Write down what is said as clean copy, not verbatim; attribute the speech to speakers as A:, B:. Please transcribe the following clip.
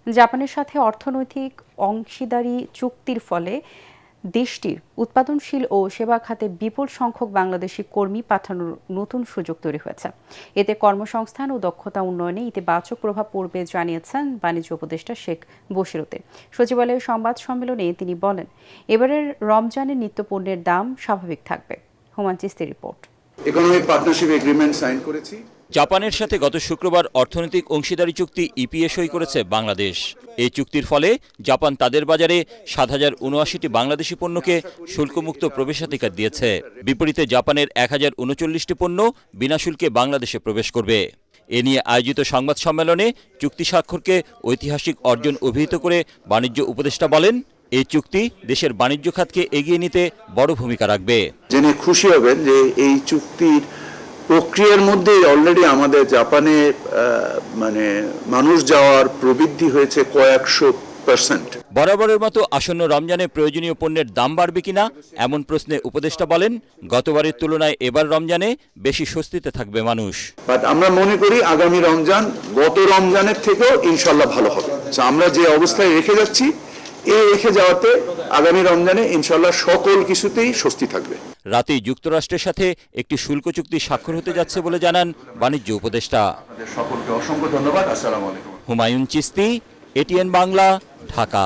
A: জাপানের সাথে অর্থনৈতিক অংশীদারি চুক্তির ফলে দেশটির উৎপাদনশীল ও সেবা খাতে বিপুল সংখ্যক বাংলাদেশি কর্মী পাঠানোর নতুন সুযোগ তৈরি হয়েছে। এতে কর্মসংস্থান ও দক্ষতা উন্নয়নে ইতিবাচক প্রভাব পড়বে জানিয়েছেন বাণিজ্য উপদেষ্টা শেখ বশির উদ্দিন। সচিবালয়ের সংবাদ সম্মেলনে তিনি বলেন, এবারের রমজানের নিত্যপণ্যের দাম স্বাভাবিক থাকবে। হুমায়ুন চিস্তির রিপোর্ট।
B: ইকোনমিক পার্টনারশিপ এগ্রিমেন্ট সাইন করেছি।
C: জাপানের সাথে গত শুক্রবার অর্থনৈতিক অংশীদারি চুক্তি ইপিএ সই করেছে বাংলাদেশ। এই চুক্তির ফলে জাপান তাদের বাজারে ৭,০৭৯টি বাংলাদেশি পণ্যকে শুল্কমুক্ত প্রবেশাধিকার দিয়েছে। বিপরীতে জাপানের ১,০৩৯টি পণ্য বিনা শুল্কে বাংলাদেশে প্রবেশ করবে। এ নিয়ে আয়োজিত সংবাদ সম্মেলনে চুক্তি স্বাক্ষরকে ঐতিহাসিক অর্জন অভিহিত করে বাণিজ্য উপদেষ্টা বলেন, এই চুক্তি দেশের বাণিজ্য খাতকে এগিয়ে নিতে বড় ভূমিকা রাখবে।
B: জেনে খুশি হবেন যে এই চুক্তির প্রক্রিয়ার মধ্যেই অলরেডি আমাদের জাপানে মানুষ যাওয়ার প্রবৃদ্ধি হয়েছে কয়েকশো%।
C: বরাবরের মতো আসন্ন রমজানে প্রয়োজনীয় পণ্যের দাম বাড়বে কিনা এমন প্রশ্নে উপদেষ্টা বলেন, গতবারের তুলনায় এবার রমজানে বেশি স্বস্তিতে থাকবে মানুষ।
B: বাট আমরা মনে করি আগামী রমজান গত রমজানের থেকেও ইনশাল্লাহ ভালো হবে। আমরা যে অবস্থায় রেখে যাচ্ছি এই রেখে যাওয়াতে আগামী রমজানে ইনশাল্লাহ সকল কিছুতেই স্বস্তি থাকবে।
C: রাতেই যুক্তরাষ্ট্রের সাথে একটি শুল্ক চুক্তি স্বাক্ষর হতে যাচ্ছে বলে জানান বাণিজ্য উপদেষ্টা।
B: সকলকে অসংখ্য ধন্যবাদ। আসসালামু আলাইকুম।
C: হুমায়ুন চিস্তি, এটিএন বাংলা, ঢাকা।